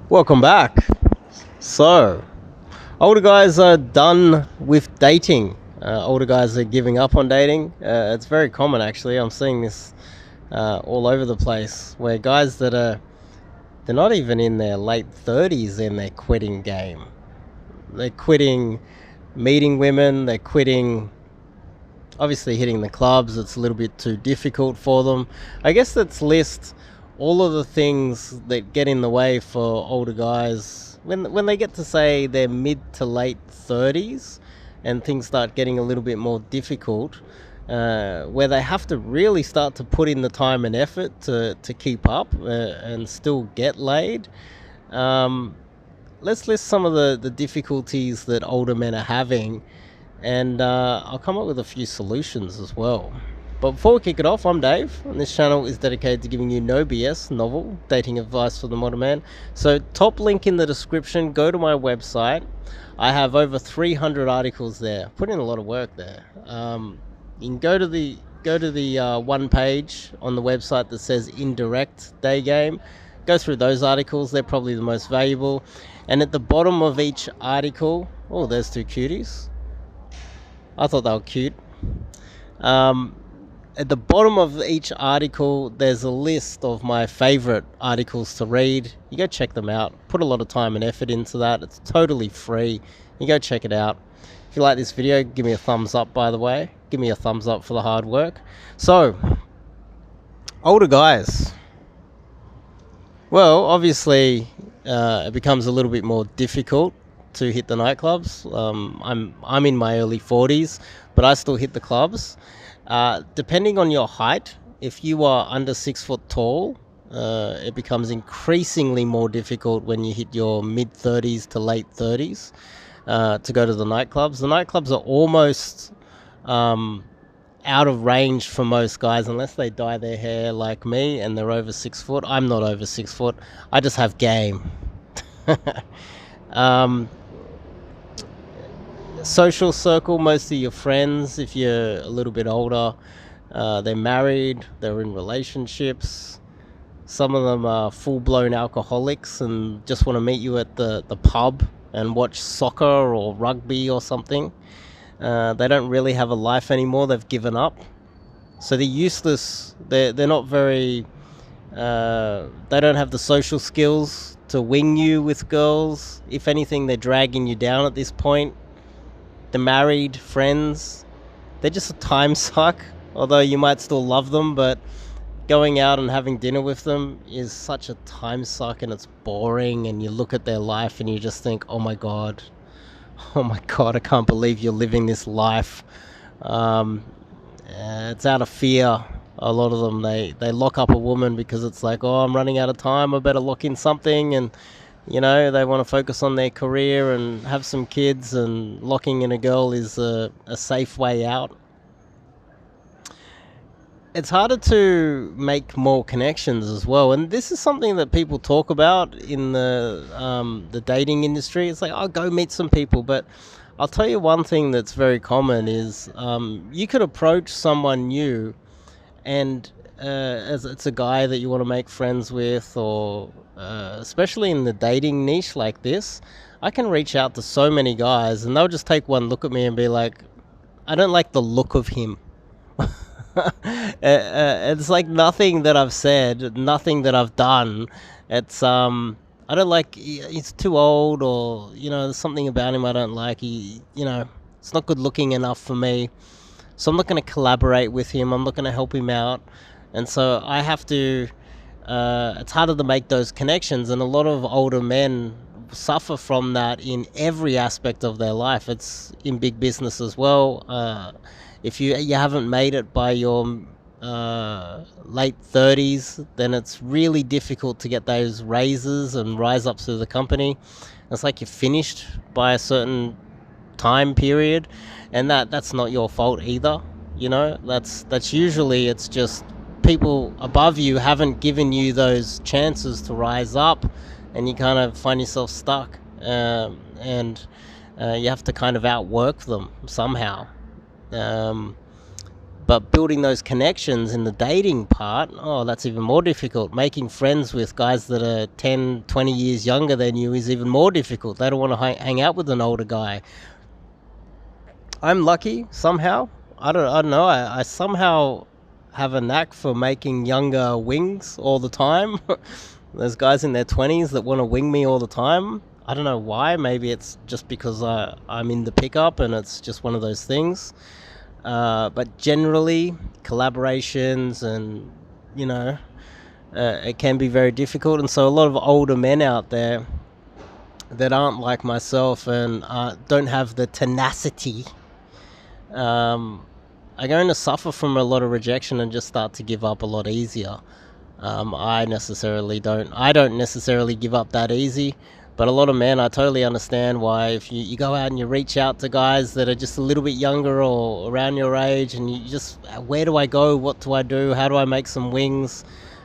Welcome back. So, older guys are done with dating. Older guys are giving up on dating. It's very common, actually. I'm seeing this all over the place, where guys they're not even in their late 30s and they're quitting game. They're quitting meeting women. They're quitting, obviously, hitting the clubs. It's a little bit too difficult for them. I guess let's list all of the things that get in the way for older guys when they get to say their mid to late 30s and things start getting a little bit more difficult, where they have to really start to put in the time and effort to keep up and still get laid. Let's list some of the difficulties that older men are having, and I'll come up with a few solutions as well. But before we kick it off, I'm Dave, and this channel is dedicated to giving you no BS, novel, dating advice for the modern man. So, top link in the description, go to my website. I have over 300 articles there. Put in a lot of work there. You can go to the one page on the website that says Indirect Day Game. Go through those articles, they're probably the most valuable. And at the bottom of each article, oh, there's two cuties. I thought they were cute. At the bottom of each article, there's a list of my favorite articles to read. You go check them out. Put a lot of time and effort into that. It's totally free. You go check it out. If you like this video, give me a thumbs up, by the way. Give me a thumbs up for the hard work. So, older guys. Well, obviously, it becomes a little bit more difficult to hit the nightclubs. I'm in my early 40s, but I still hit the clubs. Depending on your height, if you are under 6 foot tall, it becomes increasingly more difficult when you hit your mid 30s to late 30s to go to the nightclubs. The nightclubs are almost out of range for most guys unless they dye their hair like me and they're over 6 foot. I'm not over 6 foot. I just have game. Social circle, most of your friends, if you're a little bit older, they're married, they're in relationships. Some of them are full-blown alcoholics and just want to meet you at the pub and watch soccer or rugby or something. They don't really have a life anymore. They've given up. So they're useless. They're not very... they don't have the social skills to wing you with girls. If anything, they're dragging you down at this point. The married friends, they're just a time suck, although you might still love them, but going out and having dinner with them is such a time suck and it's boring, and you look at their life and you just think, oh my god, I can't believe you're living this life. It's out of fear. A lot of them, they lock up a woman because it's like, oh, I'm running out of time, I better lock in something, and they want to focus on their career and have some kids, and locking in a girl is a safe way out. It's harder to make more connections as well, and this is something that people talk about in the dating industry. It's like, oh, go meet some people, but I'll tell you one thing that's very common is you could approach someone new, and as it's a guy that you want to make friends with, or especially in the dating niche like this, I can reach out to so many guys and they'll just take one look at me and be like, I don't like the look of him. It's like nothing that I've said, nothing that I've done. It's I don't like, he's too old, or there's something about him I don't like. It's not good looking enough for me, so I'm not going to collaborate with him. I'm not going to help him out. And so I have to, it's harder to make those connections, and a lot of older men suffer from that in every aspect of their life. It's in big business as well. If you haven't made it by your late 30s, then it's really difficult to get those raises and rise up through the company. It's like you're finished by a certain time period, and that's not your fault either. That's usually, it's just people above you haven't given you those chances to rise up, and you kind of find yourself stuck, and you have to kind of outwork them somehow. But building those connections in the dating part, oh, that's even more difficult. Making friends with guys that are 10, 20 years younger than you is even more difficult. They don't want to hang out with an older guy. I'm lucky somehow. I don't know. I somehow have a knack for making younger wings all the time. There's guys in their 20s that want to wing me all the time. I don't know why. Maybe it's just because I'm in the pickup and it's just one of those things. But generally, collaborations and, you know, it can be very difficult. And so a lot of older men out there that aren't like myself and don't have the tenacity are going to suffer from a lot of rejection and just start to give up a lot easier. I don't necessarily give up that easy, but a lot of men, I totally understand why. If you go out and you reach out to guys that are just a little bit younger or around your age, and you just, where do I go? What do I do? How do I make some wings?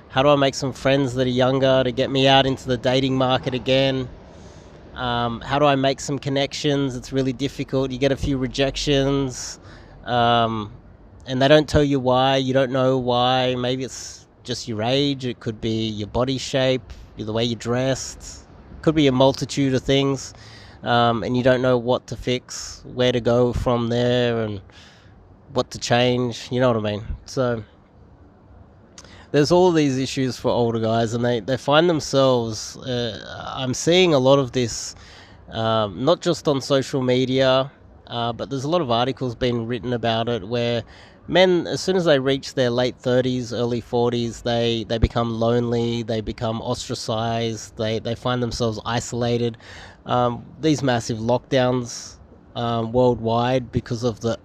How do I make some friends that are younger to get me out into the dating market again? How do I make some connections? It's really difficult. You get a few rejections, and they don't tell you why. You don't know why. Maybe it's just your age. It could be your body shape, the way you're dressed. Could be a multitude of things, and you don't know what to fix, where to go from there, and what to change. You know what I mean? So there's all these issues for older guys, and they find themselves, I'm seeing a lot of this, not just on social media, but there's a lot of articles being written about it where men, as soon as they reach their late 30s, early 40s, they become lonely, they become ostracized, they find themselves isolated. These massive lockdowns worldwide because of the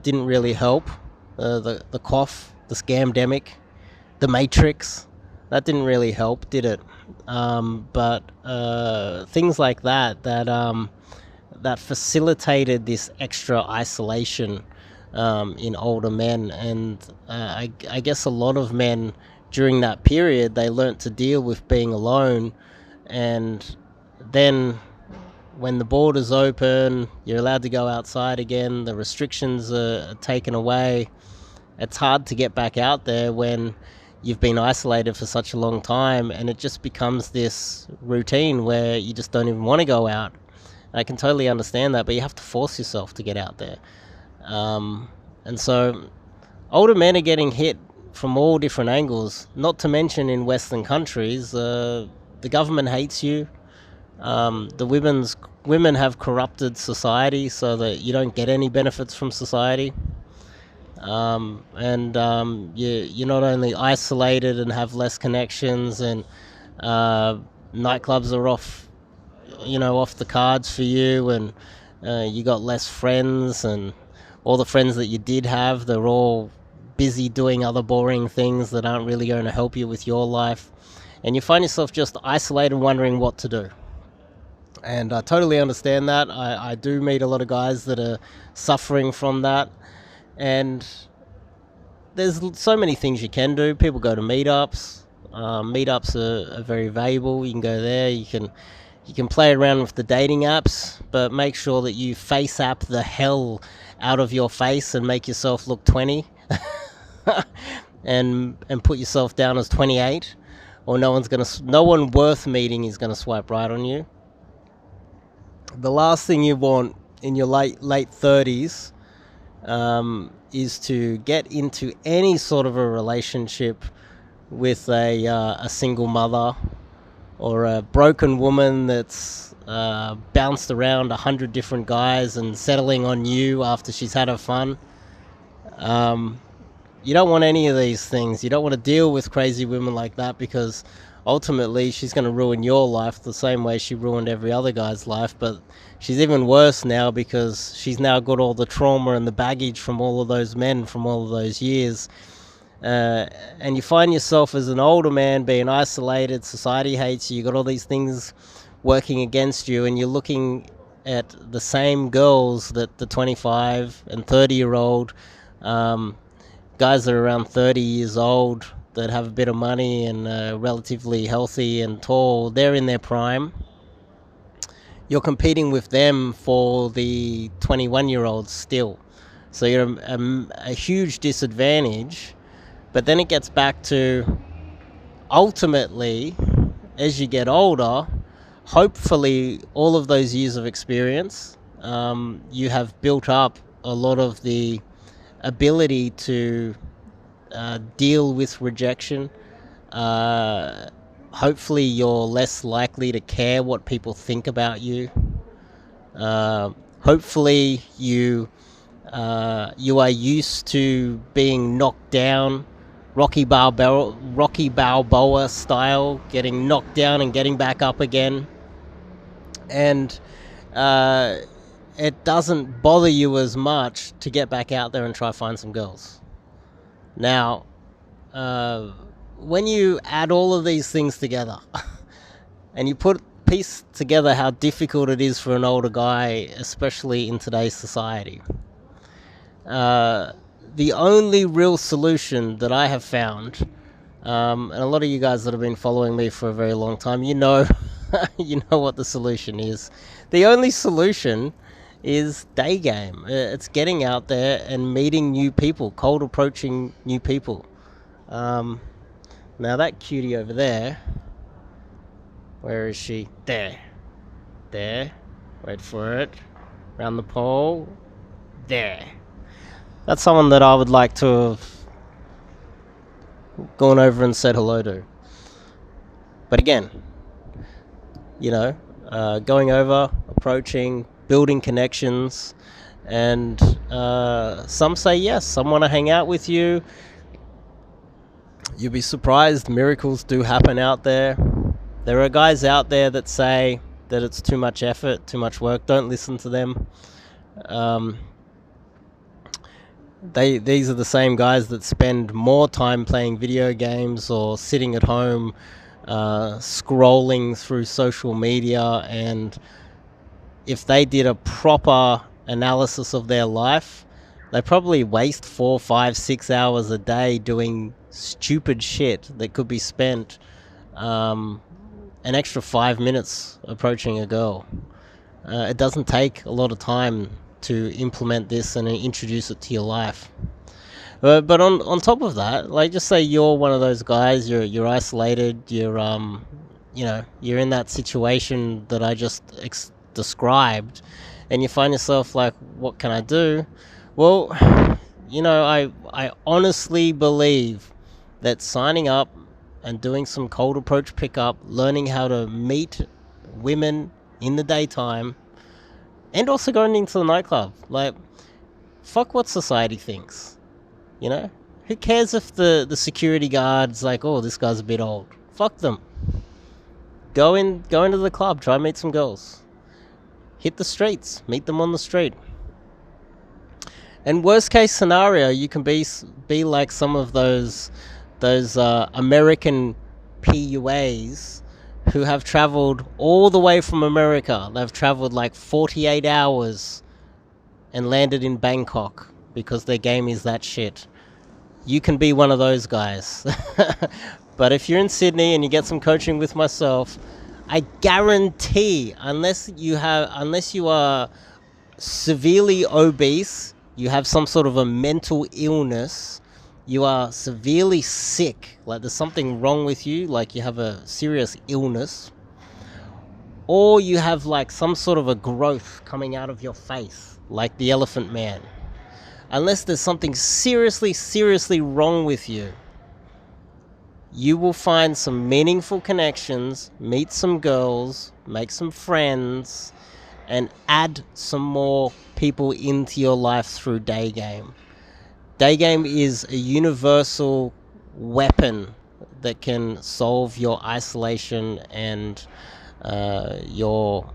didn't really help. The cough, the scamdemic, the Matrix, that didn't really help, did it? But things like that facilitated this extra isolation in older men, and I guess a lot of men during that period, they learnt to deal with being alone, and then when the borders open, you're allowed to go outside again, the restrictions are taken away. It's hard to get back out there when you've been isolated for such a long time, and it just becomes this routine where you just don't even want to go out. I can totally understand that, but you have to force yourself to get out there. And so older men are getting hit from all different angles, not to mention in Western countries, the government hates you. The women have corrupted society so that you don't get any benefits from society. You're not only isolated and have less connections, and nightclubs are off the cards for you, and you got less friends, and all the friends that you did have, they're all busy doing other boring things that aren't really going to help you with your life, and you find yourself just isolated, wondering what to do. And I totally understand that. I do meet a lot of guys that are suffering from that, and there's so many things you can do. People go to meetups. Meetups are very valuable. You can go there. You can play around with the dating apps, but make sure that you face app the hell out of your face and make yourself look 20 and put yourself down as 28, or no one worth meeting is gonna swipe right on you. The last thing you want in your late 30s is to get into any sort of a relationship with a single mother, or a broken woman that's bounced around 100 different guys and settling on you after she's had her fun. You don't want any of these things. You don't want to deal with crazy women like that, because ultimately she's going to ruin your life the same way she ruined every other guy's life. But she's even worse now, because she's now got all the trauma and the baggage from all of those men from all of those years. And you find yourself as an older man being isolated, society hates you, you got all these things working against you, and you're looking at the same girls that the 25 and 30-year-old guys that are around 30 years old that have a bit of money and relatively healthy and tall, they're in their prime. You're competing with them for the 21-year-olds still. So you're a huge disadvantage. But then it gets back to, ultimately, as you get older, hopefully all of those years of experience, you have built up a lot of the ability to deal with rejection. Hopefully you're less likely to care what people think about you. Hopefully you are used to being knocked down, Rocky Balboa style, getting knocked down and getting back up again. And it doesn't bother you as much to get back out there and try find some girls. Now, when you add all of these things together and you piece together how difficult it is for an older guy, especially in today's society, the only real solution that I have found, and a lot of you guys that have been following me for a very long time, you know what the solution is. The only solution is day game. It's getting out there and meeting new people, cold approaching new people. Now that cutie over there, where is she? There. Wait for it. Around the pole. There. That's someone that I would like to have gone over and said hello to. But again, going over, approaching, building connections, and some say yes, some want to hang out with you. You'll be surprised, miracles do happen out there. There are guys out there that say that it's too much effort, too much work. Don't listen to them. These are the same guys that spend more time playing video games or sitting at home scrolling through social media, and if they did a proper analysis of their life, they probably waste 4, 5, 6 hours a day doing stupid shit that could be spent an extra 5 minutes approaching a girl. It doesn't take a lot of time to implement this and introduce it to your life. But on top of that, like, just say you're one of those guys, you're isolated, you're in that situation that I just described, and you find yourself like, what can I do? Well, I honestly believe that signing up and doing some cold approach pickup, learning how to meet women in the daytime, and also going into the nightclub, like, fuck what society thinks. Who cares if the security guard's like, oh, this guy's a bit old? Fuck them. Go into the club, try and meet some girls. Hit the streets, meet them on the street. And worst case scenario, you can be like some of those American PUAs who have traveled all the way from America. They've traveled like 48 hours and landed in Bangkok because their game is that shit. You can be one of those guys. But if you're in Sydney and you get some coaching with myself, I guarantee, unless you are severely obese, you have some sort of a mental illness, you are severely sick, like there's something wrong with you, like you have a serious illness, or you have like some sort of a growth coming out of your face, like the Elephant Man. Unless there's something seriously wrong with you, you will find some meaningful connections, meet some girls, make some friends, and add some more people into your life through day game. Day game is a universal weapon that can solve your isolation and it will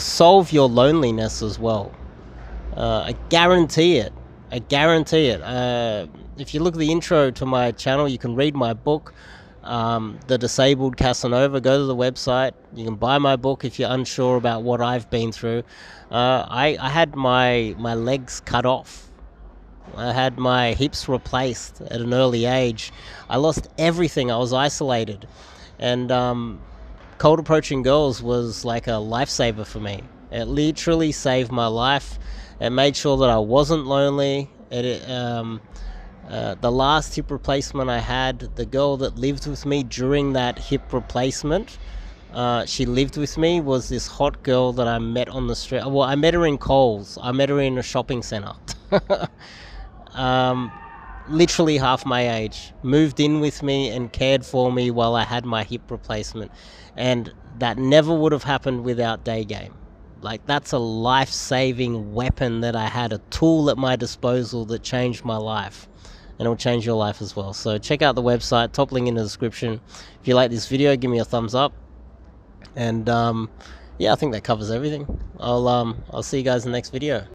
solve your loneliness as well. I guarantee it. If you look at the intro to my channel, you can read my book, The Disabled Casanova. Go to the website. You can buy my book if you're unsure about what I've been through. I had my legs cut off. I had my hips replaced at an early age. I lost everything. I was isolated. And cold approaching girls was like a lifesaver for me. It literally saved my life. It made sure that I wasn't lonely. The last hip replacement I had, the girl that lived with me during that hip replacement, she lived with me, was this hot girl that I met on the street. Well, I met her in Coles. I met her in a shopping centre. um, Literally half my age, moved in with me and cared for me while I had my hip replacement. And that never would have happened without Day Game. Like, that's a life-saving weapon that I had, a tool at my disposal that changed my life. And it'll change your life as well. So check out the website, top link in the description. If you like this video, give me a thumbs up. And yeah, I think that covers everything. I'll see you guys in the next video.